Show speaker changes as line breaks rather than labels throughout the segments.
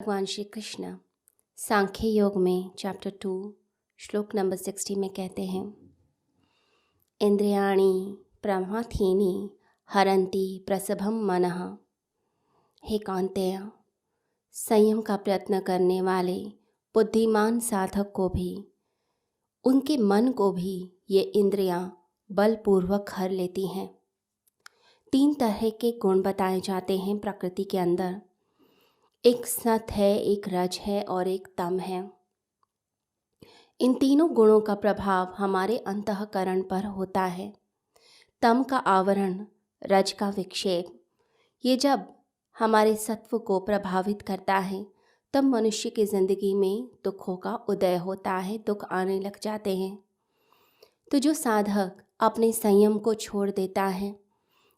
भगवान श्री कृष्ण सांख्य योग में चैप्टर 2 श्लोक नंबर 60 में कहते हैं, इंद्रियाणि प्रमाथीनि हरन्ति प्रसभम मनः। हे कौन्तेय, संयम का प्रयत्न करने वाले बुद्धिमान साधक को भी, उनके मन को भी ये इंद्रियां बलपूर्वक हर लेती हैं। 3 तरह के गुण बताए जाते हैं प्रकृति के अंदर। एक सत है, एक रज है और एक तम है। इन तीनों गुणों का प्रभाव हमारे अंतःकरण पर होता है। तम का आवरण, रज का विक्षेप, ये जब हमारे सत्व को प्रभावित करता है तब मनुष्य की ज़िंदगी में दुखों का उदय होता है, दुख आने लग जाते हैं। तो जो साधक अपने संयम को छोड़ देता है,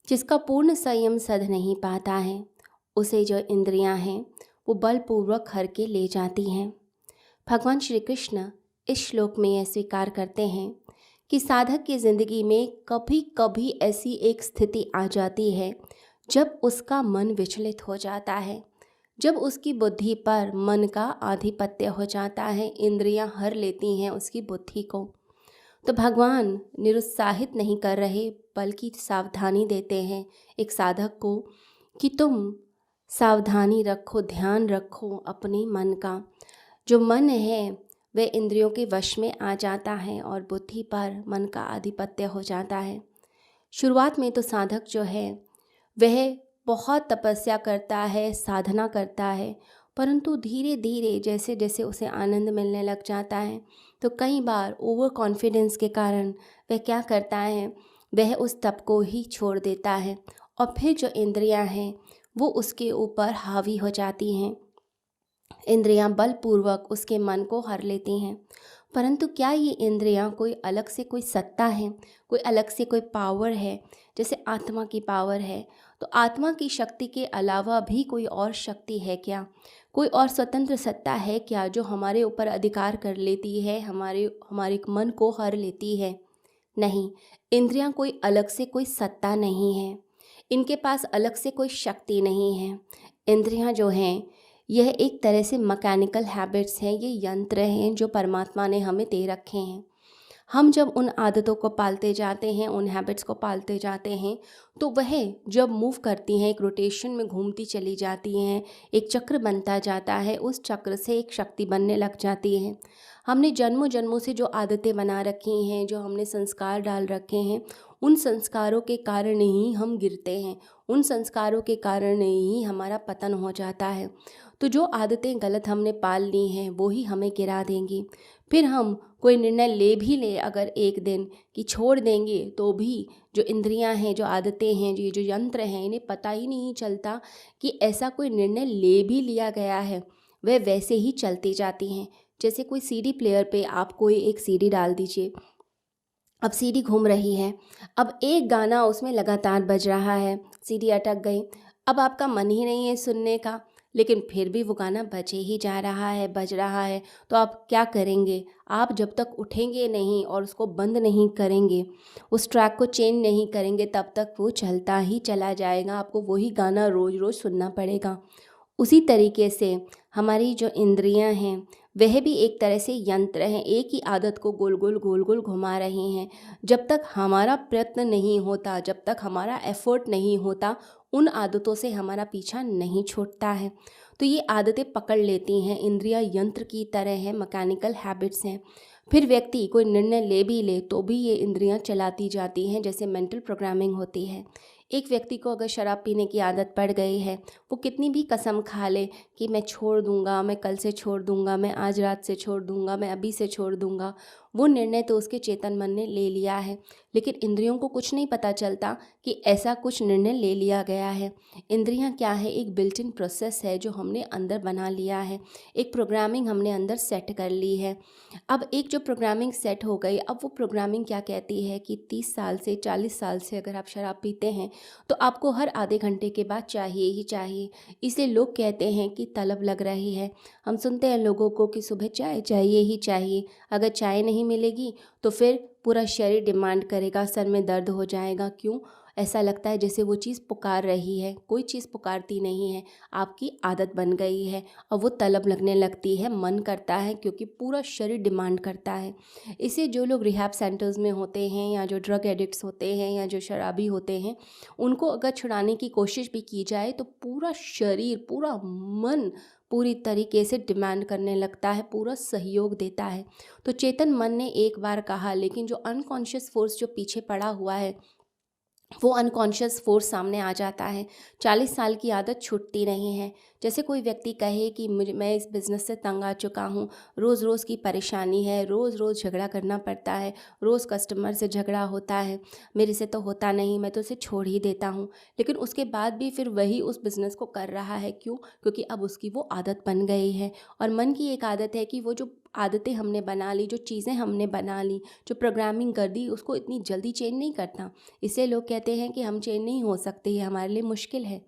जिसका पूर्ण संयम सध नहीं पाता है, उसे जो इंद्रियां हैं वो बलपूर्वक हर के ले जाती हैं। भगवान श्री कृष्ण इस श्लोक में यह स्वीकार करते हैं कि साधक की ज़िंदगी में कभी कभी ऐसी एक स्थिति आ जाती है जब उसका मन विचलित हो जाता है, जब उसकी बुद्धि पर मन का आधिपत्य हो जाता है, इंद्रियां हर लेती हैं उसकी बुद्धि को। तो भगवान निरुत्साहित नहीं कर रहे बल्कि सावधानी देते हैं एक साधक को कि तुम सावधानी रखो, ध्यान रखो अपने मन का। जो मन है वह इंद्रियों के वश में आ जाता है और बुद्धि पर मन का आधिपत्य हो जाता है। शुरुआत में तो साधक जो है वह बहुत तपस्या करता है, साधना करता है, परंतु धीरे धीरे जैसे जैसे उसे आनंद मिलने लग जाता है तो कई बार ओवर कॉन्फिडेंस के कारण वह क्या करता है, वह उस तप को ही छोड़ देता है और फिर जो इंद्रियां हैं वो उसके ऊपर हावी हो जाती हैं। इंद्रियां बलपूर्वक उसके मन को हर लेती हैं। परंतु क्या ये इंद्रियां कोई अलग से कोई सत्ता है, कोई अलग से कोई पावर है? जैसे आत्मा की पावर है, तो आत्मा की शक्ति के अलावा भी कोई और शक्ति है क्या? कोई और स्वतंत्र सत्ता है क्या जो हमारे ऊपर अधिकार कर लेती है, हमारे मन को हर लेती है? नहीं, इंद्रियां कोई अलग से कोई सत्ता नहीं है, इनके पास अलग से कोई शक्ति नहीं है। इंद्रियां जो हैं यह एक तरह से मैकेनिकल हैबिट्स हैं, ये यंत्र हैं जो परमात्मा ने हमें दे रखे हैं। हम जब उन आदतों को पालते जाते हैं, उन हैबिट्स को पालते जाते हैं, तो वह जब मूव करती हैं, एक रोटेशन में घूमती चली जाती हैं, एक चक्र बनता जाता है, उस चक्र से एक शक्ति बनने लग जाती है। हमने जन्मों जन्मों से जो आदतें बना रखी हैं, जो हमने संस्कार डाल रखे हैं, उन संस्कारों के कारण ही हम गिरते हैं, उन संस्कारों के कारण ही हमारा पतन हो जाता है। तो जो आदतें गलत हमने पाल ली हैं वो ही हमें गिरा देंगी। फिर हम कोई निर्णय ले भी ले अगर एक दिन कि छोड़ देंगे, तो भी जो इंद्रियां हैं, जो आदतें हैं, ये जो यंत्र हैं, इन्हें पता ही नहीं चलता कि ऐसा कोई निर्णय ले भी लिया गया है। वह वैसे ही चलती जाती हैं। जैसे कोई सीडी प्लेयर पे आप कोई एक सीडी डाल दीजिए, अब सीडी घूम रही है, अब एक गाना उसमें लगातार बज रहा है, सीडी अटक गई, अब आपका मन ही नहीं है सुनने का, लेकिन फिर भी वो गाना बजे ही जा रहा है, बज रहा है। तो आप क्या करेंगे? आप जब तक उठेंगे नहीं और उसको बंद नहीं करेंगे, उस ट्रैक को चेंज नहीं करेंगे, तब तक वो चलता ही चला जाएगा, आपको वही गाना रोज़ रोज़ सुनना पड़ेगा। उसी तरीके से हमारी जो इंद्रियां हैं वह भी एक तरह से यंत्र हैं, एक ही आदत को गोल गोल घुमा रहे हैं। जब तक हमारा प्रयत्न नहीं होता, जब तक हमारा एफर्ट नहीं होता, उन आदतों से हमारा पीछा नहीं छूटता है। तो ये आदतें पकड़ लेती हैं, इंद्रियां यंत्र की तरह हैं, मैकेनिकल हैबिट्स हैं। फिर व्यक्ति कोई निर्णय ले भी ले तो भी ये इंद्रियां चलाती जाती हैं, जैसे मेंटल प्रोग्रामिंग होती है। एक व्यक्ति को अगर शराब पीने की आदत पड़ गई है, वो कितनी भी कसम खा ले कि मैं छोड़ दूंगा, मैं कल से छोड़ दूंगा, मैं आज रात से छोड़ दूंगा, मैं अभी से छोड़ दूंगा, वो निर्णय तो उसके चेतन मन ने ले लिया है, लेकिन इंद्रियों को कुछ नहीं पता चलता कि ऐसा कुछ निर्णय ले लिया गया है। इंद्रियां क्या है? एक बिल्ट इन प्रोसेस है जो हमने अंदर बना लिया है, एक प्रोग्रामिंग हमने अंदर सेट कर ली है। अब एक जो प्रोग्रामिंग सेट हो गई, अब वो प्रोग्रामिंग क्या कहती है कि 30 साल से 40 साल से अगर आप शराब पीते हैं तो आपको हर आधे घंटे के बाद चाहिए ही चाहिए। इसलिए लोग कहते हैं कि तलब लग रही है। हम सुनते हैं लोगों को कि सुबह चाय चाहिए ही चाहिए, अगर चाय नहीं मिलेगी तो फिर पूरा शरीर डिमांड करेगा, सर में दर्द हो जाएगा। क्यों? ऐसा लगता है जैसे वो चीज़ पुकार रही है, कोई चीज़ पुकारती नहीं है, आपकी आदत बन गई है और वो तलब लगने लगती है, मन करता है क्योंकि पूरा शरीर डिमांड करता है। इसे जो लोग रिहैब सेंटर्स में होते हैं या जो ड्रग एडिक्ट्स होते हैं या जो शराबी होते हैं, उनको अगर छुड़ाने की कोशिश भी की जाए तो पूरा शरीर, पूरा मन पूरी तरीके से डिमांड करने लगता है, पूरा सहयोग देता है। तो चेतन मन ने एक बार कहा, लेकिन जो अनकॉन्शियस फोर्स जो पीछे पड़ा हुआ है, वो अनकॉन्शियस फोर्स सामने आ जाता है। 40 साल की आदत छूटती नहीं है। जैसे कोई व्यक्ति कहे कि मैं इस बिज़नेस से तंग आ चुका हूँ, रोज़ रोज़ की परेशानी है, रोज़ रोज़ झगड़ा करना पड़ता है, रोज़ कस्टमर से झगड़ा होता है, मेरे से तो होता नहीं, मैं तो उसे छोड़ ही देता हूँ। लेकिन उसके बाद भी फिर वही उस बिज़नेस को कर रहा है। क्यों? क्योंकि अब उसकी वो आदत बन गई है। और मन की एक आदत है कि वो जो आदतें हमने बना ली, जो चीज़ें हमने बना ली, जो प्रोग्रामिंग कर दी, उसको इतनी जल्दी चेंज नहीं करता। इसलिए लोग कहते हैं कि हम चेंज नहीं हो सकते, ये हमारे लिए मुश्किल है।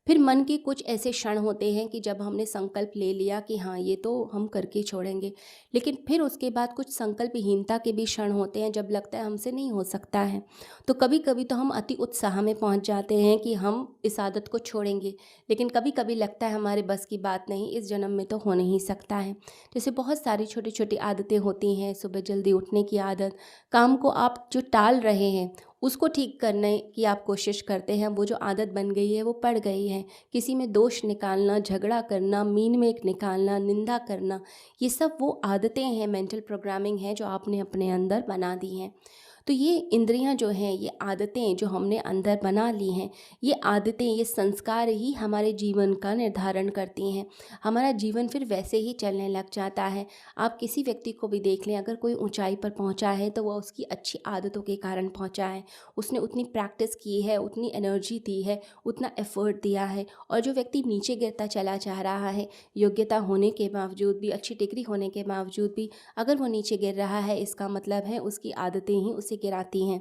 फिर मन के कुछ ऐसे क्षण होते हैं कि जब हमने संकल्प ले लिया कि हाँ, ये तो हम करके छोड़ेंगे, लेकिन फिर उसके बाद कुछ संकल्पहीनता के भी क्षण होते हैं जब लगता है हमसे नहीं हो सकता है। तो कभी कभी तो हम अति उत्साह में पहुंच जाते हैं कि हम इस आदत को छोड़ेंगे, लेकिन कभी कभी लगता है हमारे बस की बात नहीं, इस जन्म में तो हो नहीं सकता है। जैसे बहुत सारी छोटी छोटी आदतें होती हैं, सुबह जल्दी उठने की आदत, काम को आप जो टाल रहे हैं उसको ठीक करने की आप कोशिश करते हैं, वो जो आदत बन गई है वो पड़ गई है। किसी में दोष निकालना, झगड़ा करना, मीन में निकालना, निंदा करना, ये सब वो आदतें हैं, मेंटल प्रोग्रामिंग है जो आपने अपने अंदर बना दी हैं। तो ये इंद्रियां जो हैं, ये आदतें जो हमने अंदर बना ली हैं, ये आदतें, ये संस्कार ही हमारे जीवन का निर्धारण करती हैं। हमारा जीवन फिर वैसे ही चलने लग जाता है। आप किसी व्यक्ति को भी देख लें, अगर कोई ऊंचाई पर पहुंचा है तो वह उसकी अच्छी आदतों के कारण पहुंचा है। उसने उतनी प्रैक्टिस की है, उतनी एनर्जी दी है, उतना एफर्ट दिया है। और जो व्यक्ति नीचे गिरता चला जा रहा है, योग्यता होने के बावजूद भी, अच्छी डिग्री होने के बावजूद भी अगर वो नीचे गिर रहा है, इसका मतलब है उसकी आदतें ही उसे गिराती हैं।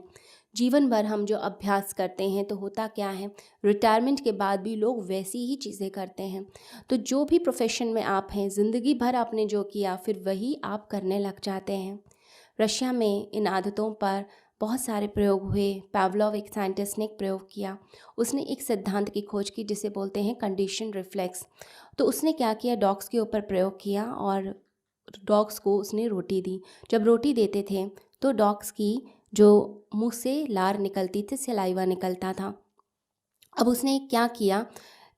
जीवन भर हम जो अभ्यास करते हैं तो होता क्या है, रिटायरमेंट के बाद भी लोग वैसी ही चीज़ें करते हैं। तो जो भी प्रोफेशन में आप हैं, ज़िंदगी भर आपने जो किया फिर वही आप करने लग जाते हैं। रशिया में इन आदतों पर बहुत सारे प्रयोग हुए। पावलोव एक साइंटिस्ट ने एक प्रयोग किया। उसने एक सिद्धांत की खोज की जिसे बोलते हैं कंडीशन रिफ्लेक्स। तो उसने क्या किया, डॉग्स के ऊपर प्रयोग किया और डॉग्स को उसने रोटी दी। जब रोटी देते थे तो डॉग्स की जो मुंह से लार निकलती थी, सलाइवा निकलता था। अब उसने क्या किया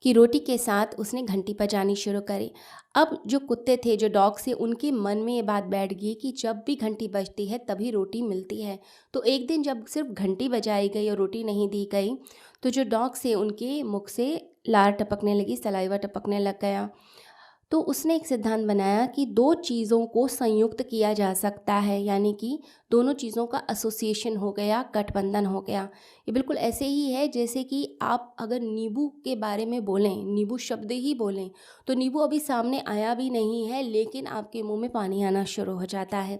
कि रोटी के साथ उसने घंटी बजानी शुरू करी। अब जो कुत्ते थे, जो डॉग थे, उनके मन में ये बात बैठ गई कि जब भी घंटी बजती है तभी रोटी मिलती है। तो एक दिन जब सिर्फ घंटी बजाई गई और रोटी नहीं दी गई, तो जो डॉग से उनके मुख से लार टपकने लगी, सलाइवा टपकने लग गया। तो उसने एक सिद्धांत बनाया कि दो चीज़ों को संयुक्त किया जा सकता है, यानी कि दोनों चीज़ों का एसोसिएशन हो गया, गठबंधन हो गया। ये बिल्कुल ऐसे ही है जैसे कि आप अगर नींबू के बारे में बोलें, नींबू शब्द ही बोलें, तो नींबू अभी सामने आया भी नहीं है लेकिन आपके मुंह में पानी आना शुरू हो जाता है।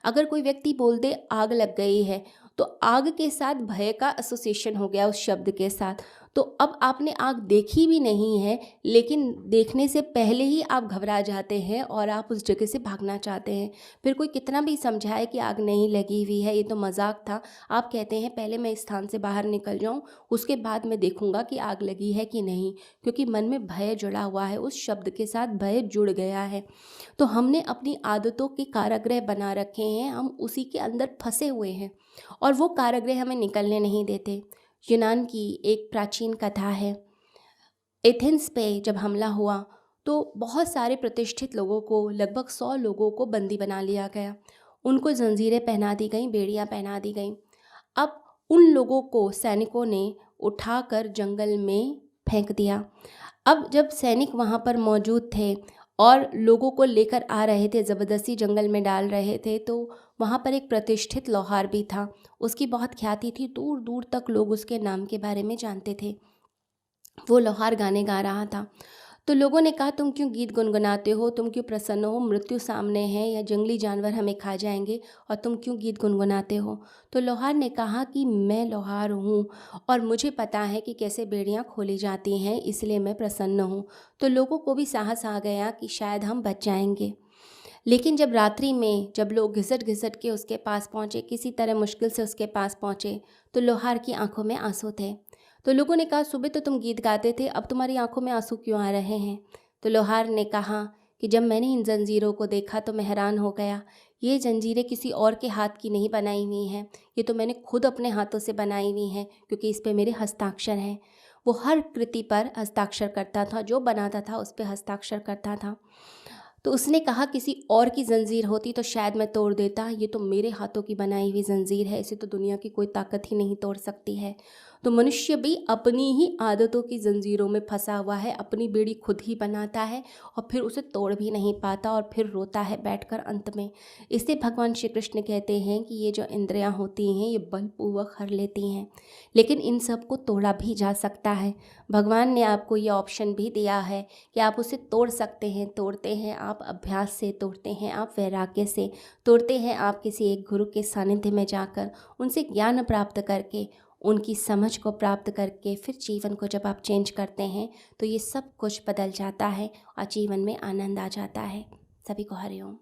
अगर कोई व्यक्ति बोल दे आग लग गई है, तो आग के साथ भय का एसोसिएशन हो गया उस शब्द के साथ। तो अब आपने आग देखी भी नहीं है, लेकिन देखने से पहले ही आप घबरा जाते हैं और आप उस जगह से भागना चाहते हैं। फिर कोई कितना भी समझाए कि आग नहीं लगी हुई है, ये तो मजाक था, आप कहते हैं पहले मैं इस स्थान से बाहर निकल जाऊं, उसके बाद मैं देखूंगा कि आग लगी है कि नहीं, क्योंकि मन में भय जुड़ा हुआ है, उस शब्द के साथ भय जुड़ गया है। तो हमने अपनी आदतों के कारागृह बना रखे हैं, हम उसी के अंदर फंसे हुए हैं और वो कारागृह हमें निकलने नहीं देते। यूनान की एक प्राचीन कथा है। एथेंस पे जब हमला हुआ तो बहुत सारे प्रतिष्ठित लोगों को, लगभग 100 लोगों को बंदी बना लिया गया। उनको जंजीरें पहना दी गईं, बेड़ियां पहना दी गईं। अब उन लोगों को सैनिकों ने उठाकर जंगल में फेंक दिया। अब जब सैनिक वहाँ पर मौजूद थे और लोगों को लेकर आ रहे थे, ज़बरदस्ती जंगल में डाल रहे थे, तो वहाँ पर एक प्रतिष्ठित लोहार भी था। उसकी बहुत ख्याति थी, दूर दूर तक लोग उसके नाम के बारे में जानते थे। वो लोहार गाने गा रहा था। तो लोगों ने कहा, तुम क्यों गीत गुनगुनाते हो, तुम क्यों प्रसन्न हो, मृत्यु सामने है या जंगली जानवर हमें खा जाएंगे और तुम क्यों गीत गुनगुनाते हो। तो लोहार ने कहा कि मैं लोहार हूँ और मुझे पता है कि कैसे बेड़ियाँ खोली जाती हैं, इसलिए मैं प्रसन्न हूँ। तो लोगों को भी साहस आ गया कि शायद हम बच जाएंगे। लेकिन जब रात्रि में जब लोग घिसट घिसट के उसके पास पहुँचे, किसी तरह मुश्किल से उसके पास पहुँचे, तो लोहार की आंखों में आंसू थे। तो लोगों ने कहा, सुबह तो तुम गीत गाते थे, अब तुम्हारी आंखों में आंसू क्यों आ रहे हैं? तो लोहार ने कहा कि जब मैंने इन जंजीरों को देखा तो मैं हैरान हो गया। ये जंजीरें किसी और के हाथ की नहीं बनाई हुई हैं, ये तो मैंने खुद अपने हाथों से बनाई हुई हैं, क्योंकि इस पे मेरे हस्ताक्षर हैं। वो हर कृति पर हस्ताक्षर करता था, जो बनाता था उस पे हस्ताक्षर करता था। तो उसने कहा, किसी और की जंजीर होती तो शायद मैं तोड़ देता, ये तो मेरे हाथों की बनाई हुई जंजीर है, इसे तो दुनिया की कोई ताकत ही नहीं तोड़ सकती है। तो मनुष्य भी अपनी ही आदतों की जंजीरों में फंसा हुआ है, अपनी बेड़ी खुद ही बनाता है और फिर उसे तोड़ भी नहीं पाता और फिर रोता है बैठकर अंत में। इससे भगवान श्री कृष्ण कहते हैं कि ये जो इंद्रियां होती हैं ये बलपूर्वक हर लेती हैं, लेकिन इन सब को तोड़ा भी जा सकता है। भगवान ने आपको ये ऑप्शन भी दिया है कि आप उसे तोड़ सकते हैं। तोड़ते हैं आप अभ्यास से, तोड़ते हैं आप वैराग्य से, तोड़ते हैं आप किसी एक गुरु के सानिध्य में जाकर, उनसे ज्ञान प्राप्त करके, उनकी समझ को प्राप्त करके, फिर जीवन को जब आप चेंज करते हैं तो ये सब कुछ बदल जाता है और जीवन में आनंद आ जाता है। सभी को हरिओम।